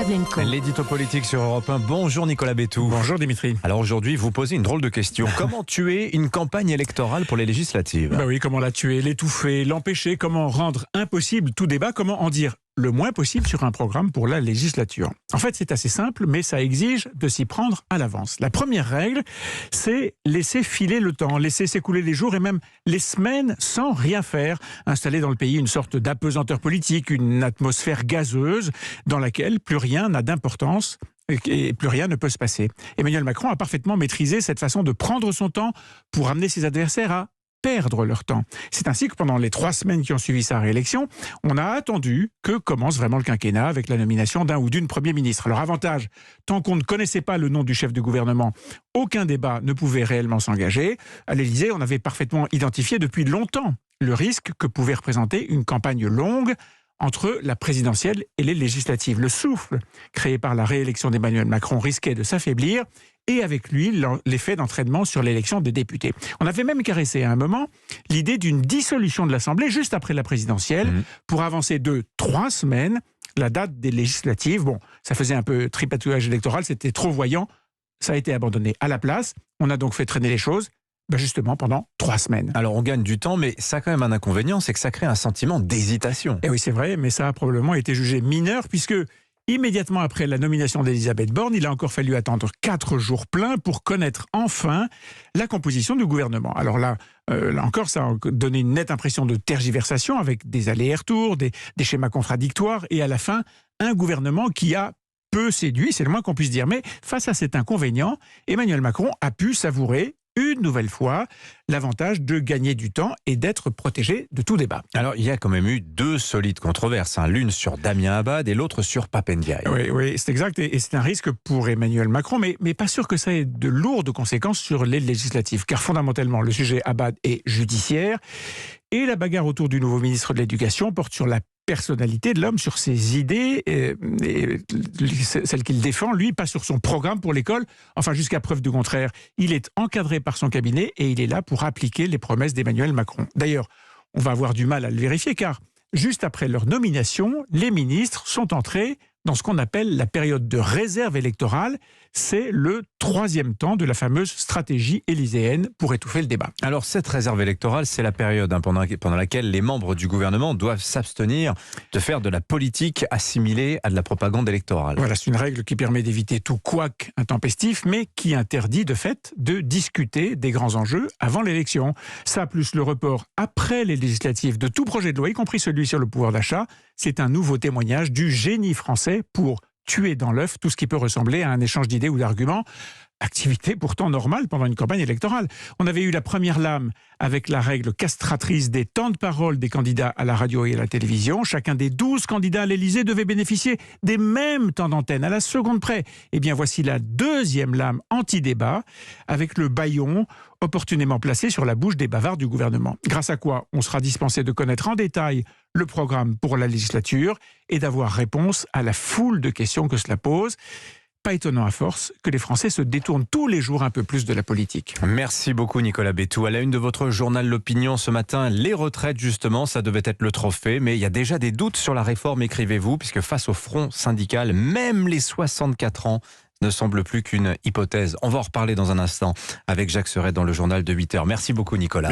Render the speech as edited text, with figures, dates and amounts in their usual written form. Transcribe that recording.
Pavlenko. L'édito politique sur Europe 1. Bonjour Nicolas Bétou. Bonjour Dimitri. Alors aujourd'hui, vous posez une drôle de question. Comment tuer une campagne électorale pour les législatives ? Bah oui, comment la tuer, l'étouffer, l'empêcher, comment rendre impossible tout débat, comment en dire le moins possible sur un programme pour la législature. En fait, c'est assez simple, mais ça exige de s'y prendre à l'avance. La première règle, c'est laisser filer le temps, laisser s'écouler les jours et même les semaines sans rien faire, installer dans le pays une sorte d'apesanteur politique, une atmosphère gazeuse dans laquelle plus rien n'a d'importance et plus rien ne peut se passer. Emmanuel Macron a parfaitement maîtrisé cette façon de prendre son temps pour amener ses adversaires à perdre leur temps. C'est ainsi que pendant les 3 semaines qui ont suivi sa réélection, on a attendu que commence vraiment le quinquennat avec la nomination d'un ou d'une Premier ministre. Alors avantage, tant qu'on ne connaissait pas le nom du chef de gouvernement, aucun débat ne pouvait réellement s'engager. À l'Élysée, on avait parfaitement identifié depuis longtemps le risque que pouvait représenter une campagne longue entre la présidentielle et les législatives. Le souffle créé par la réélection d'Emmanuel Macron risquait de s'affaiblir et avec lui l'effet d'entraînement sur l'élection des députés. On avait même caressé à un moment l'idée d'une dissolution de l'Assemblée juste après la présidentielle pour avancer de 3 semaines la date des législatives. Bon, ça faisait un peu tripatouillage électoral, c'était trop voyant, ça a été abandonné. À la place, on a donc fait traîner les choses justement pendant 3 semaines. Alors on gagne du temps, mais ça a quand même un inconvénient, c'est que ça crée un sentiment d'hésitation. Et oui, c'est vrai, mais ça a probablement été jugé mineur, puisque immédiatement après la nomination d'Elisabeth Borne, il a encore fallu attendre 4 jours pleins pour connaître enfin la composition du gouvernement. Alors là encore, ça a donné une nette impression de tergiversation avec des allers et retours, des schémas contradictoires, et à la fin, un gouvernement qui a peu séduit, c'est le moins qu'on puisse dire. Mais face à cet inconvénient, Emmanuel Macron a pu savourer une nouvelle fois l'avantage de gagner du temps et d'être protégé de tout débat. Alors il y a quand même eu 2 solides controverses, l'une sur Damien Abad et l'autre sur Pape Ndiaye. Oui, c'est exact, et c'est un risque pour Emmanuel Macron, mais pas sûr que ça ait de lourdes conséquences sur les législatives, car fondamentalement le sujet Abad est judiciaire, et la bagarre autour du nouveau ministre de l'Éducation porte sur la personnalité de l'homme, sur ses idées, et celles qu'il défend, lui, pas sur son programme pour l'école, enfin jusqu'à preuve du contraire. Il est encadré par son cabinet et il est là pour appliquer les promesses d'Emmanuel Macron. D'ailleurs, on va avoir du mal à le vérifier car juste après leur nomination, les ministres sont entrés dans ce qu'on appelle la période de réserve électorale. C'est le 3e temps de la fameuse stratégie élyséenne pour étouffer le débat. Alors cette réserve électorale, c'est la période pendant laquelle les membres du gouvernement doivent s'abstenir de faire de la politique assimilée à de la propagande électorale. Voilà, c'est une règle qui permet d'éviter tout couac intempestif, mais qui interdit de fait de discuter des grands enjeux avant l'élection. Ça, plus le report après les législatives de tout projet de loi, y compris celui sur le pouvoir d'achat, c'est un nouveau témoignage du génie français pour tuer dans l'œuf tout ce qui peut ressembler à un échange d'idées ou d'arguments, activité pourtant normale pendant une campagne électorale. On avait eu la première lame avec la règle castratrice des temps de parole des candidats à la radio et à la télévision. Chacun des 12 candidats à l'Élysée devait bénéficier des mêmes temps d'antenne, à la seconde près. Eh bien, voici la 2e lame anti-débat, avec le bâillon opportunément placé sur la bouche des bavards du gouvernement. Grâce à quoi on sera dispensé de connaître en détail le programme pour la législature et d'avoir réponse à la foule de questions que cela pose. Pas étonnant à force que les Français se détournent tous les jours un peu plus de la politique. Merci beaucoup Nicolas Bétou. À la une de votre journal L'Opinion ce matin, les retraites justement, ça devait être le trophée, mais il y a déjà des doutes sur la réforme, écrivez-vous, puisque face au front syndical, même les 64 ans ne semblent plus qu'une hypothèse. On va en reparler dans un instant avec Jacques Serret dans le journal de 8h. Merci beaucoup Nicolas.